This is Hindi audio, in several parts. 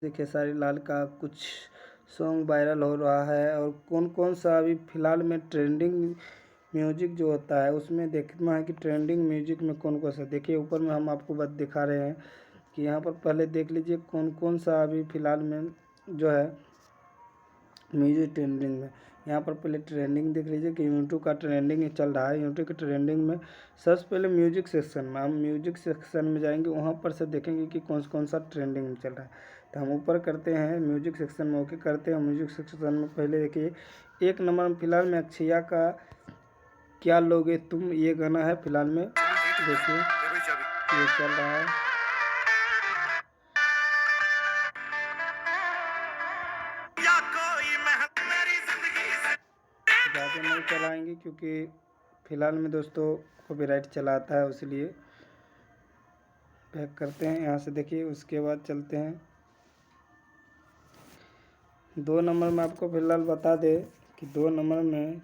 खेसारी लाल का कुछ सॉन्ग वायरल हो रहा है और कौन कौन सा अभी फ़िलहाल में ट्रेंडिंग म्यूजिक जो होता है उसमें देखना है कि ट्रेंडिंग म्यूजिक में कौन कौन सा। देखिए ऊपर में हम आपको बस दिखा रहे हैं कि यहाँ पर पहले देख लीजिए कौन कौन सा अभी फ़िलहाल में जो है म्यूजिक ट्रेंडिंग में। यहाँ पर पहले ट्रेंडिंग देख लीजिए कि यूट्यूब का ट्रेंडिंग ही चल रहा है। यूट्यूब के ट्रेंडिंग में सबसे पहले म्यूजिक सेक्शन में, हम म्यूजिक सेक्शन में जाएंगे, वहाँ पर से देखेंगे कि कौन कौन सा ट्रेंडिंग में चल रहा है। तो हम ऊपर करते हैं म्यूजिक सेक्शन में, ओके करते हैं। म्यूजिक सेक्शन में पहले देखिए 1 नंबर में फ़िलहाल में अक्षया का क्या लोगे तुम, ये गाना है फ़िलहाल में। देखिए ये चल रहा है। ज़्यादा नहीं चलाएंगे क्योंकि फ़िलहाल में दोस्तों कॉपीराइट चला आता है, इसलिए बैक करते हैं यहाँ से। देखिए उसके बाद चलते हैं 2 नंबर में। आपको फ़िलहाल बता दें कि 2 नंबर में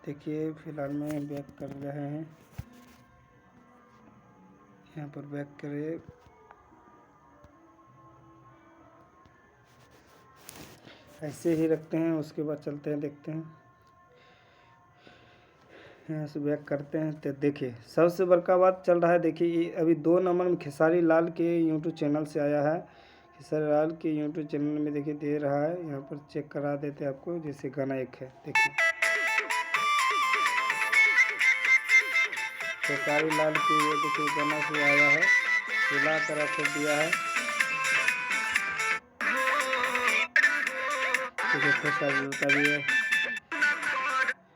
देखिए फ़िलहाल में बैक कर रहे हैं। यहाँ पर बैक करें, ऐसे ही रखते हैं। उसके बाद चलते हैं, देखते हैं, यहाँ से बैक करते हैं। तो देखिए सबसे बड़का बात चल रहा है। देखिए ये अभी 2 नंबर में खेसारी लाल के यूट्यूब चैनल से आया है। खेसारी लाल के यूट्यूब चैनल में देखिए दे रहा है, यहाँ पर चेक करा देते हैं आपको। जैसे गाना एक है, देखिए खेसारी लाल के ये देखिए गाना से आया है, हिला कर रख दिया है। देखिए खेसारी लाल का भी है।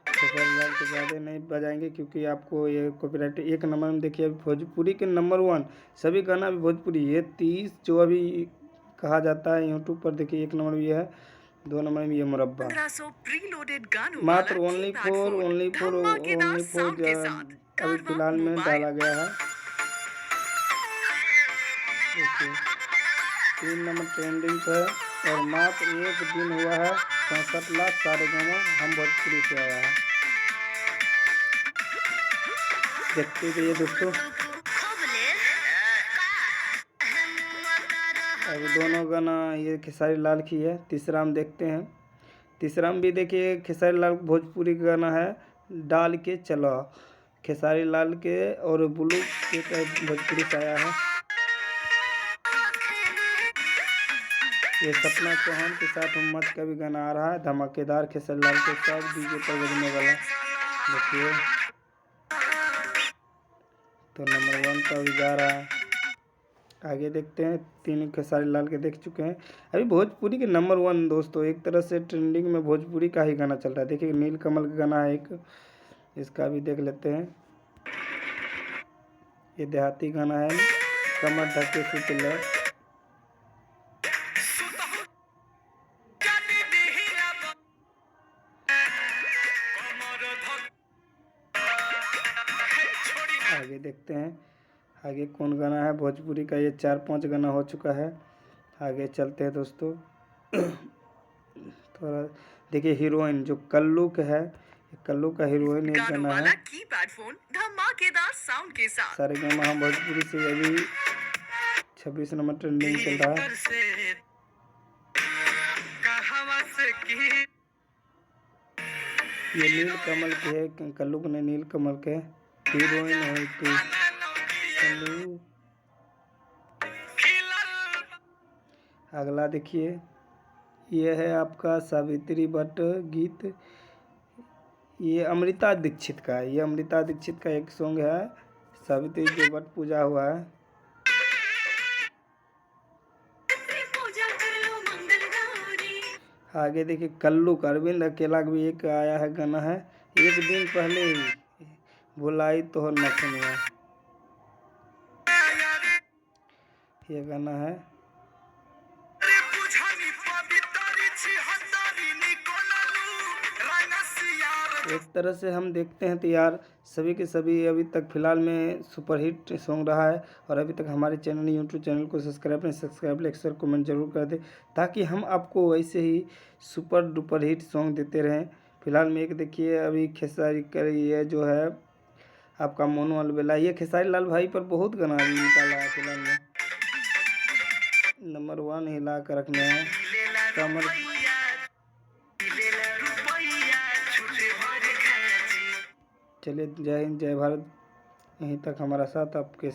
खेसारी लाल के ज़्यादा नहीं बजाएंगे क्योंकि आपको ये कॉपीराइट। 1 नंबर में देखिए अभी भोजपुरी के नंबर 1 सभी गाना अभी भोजपुरी। ये 30 जो अभी कहा जाता है यूट्यूब पर, देखिए 1 नंबर में ये है। 2 नंबर में ये मुरब्बा, मात्र ओनली फोर अभी फ़िलहाल में डाला गया है। देखिए 3 नंबर ट्रेंडिंग पे है और मात्र 1 दिन हुआ है। 65 लाख सारे गाना हम भोजपुरी से आया है। देखते रहिए दोस्तों। अभी दोनों गाना ये खेसारी लाल की है। तीसरा हम देखते हैं। तीसरा में भी देखिए खेसारी लाल भोजपुरी गाना है, डाल के चलो। खेसारी लाल के और ब्लू के भोजपुरी से आया है। ये सपना चौहान के साथ उम्मत का भी गाना आ रहा है, धमाकेदार। खेसारी लाल के साथ डीजे पर बजने वाला। देखिए तो नंबर 1 पर भी जा रहा है। आगे देखते हैं। 3 खेसारी लाल के देख चुके हैं। अभी भोजपुरी के नंबर 1 दोस्तों एक तरह से ट्रेंडिंग में भोजपुरी का ही गाना चल रहा है। देखिए नील कमल का गाना है एक, इसका भी देख लेते हैं। ये देहाती गाना है, कमर ढके सुतल। आगे देखते हैं आगे कौन गाना है भोजपुरी का। ये 4-5 गाना हो चुका है। आगे चलते हैं दोस्तों। थोड़ा देखिए हीरोइन जो कल्लू का है, कल्लू का हीरोइन एक गाना है। धमाकेदार साउंड के साथ सारे गाना हम भोजपुरी से अभी 26 नंबर ट्रेंडिंग चल रहा है। ये नील कमल के है, कल्लू ने नील कमल के हीरोइन है तू कल्लू। अगला देखिए ये है आपका सावित्री भट्ट गीत। ये अमृता दीक्षित का है। ये अमृता दीक्षित का एक सॉन्ग है, सावित्री जो भट्ट पूजा हुआ है। आगे देखिए कल्लू का अरविंद अकेला का भी एक आया है गाना है, एक दिन पहले ही बुलाई तो न सुनिया। ये गाना है। एक तरह से हम देखते हैं तो यार सभी के सभी अभी तक फ़िलहाल में सुपरहिट सॉन्ग रहा है। और अभी तक हमारे चैनल यूट्यूब चैनल को सब्सक्राइब नहीं, सब्सक्राइब लाइक शेयर कमेंट जरूर कर दें ताकि हम आपको ऐसे ही सुपर डुपर हिट सॉन्ग देते रहें। फ़िलहाल में एक देखिए अभी खेसारी का ये जो है आपका मोनू अलबेला, ये खेसारी लाल भाई पर बहुत गाना अभी निकाला है फिलहाल में। नंबर 1 हिला कर रखने हैं कमर। चलिए, जय हिंद जय भारत। यहीं तक हमारा साथ आपके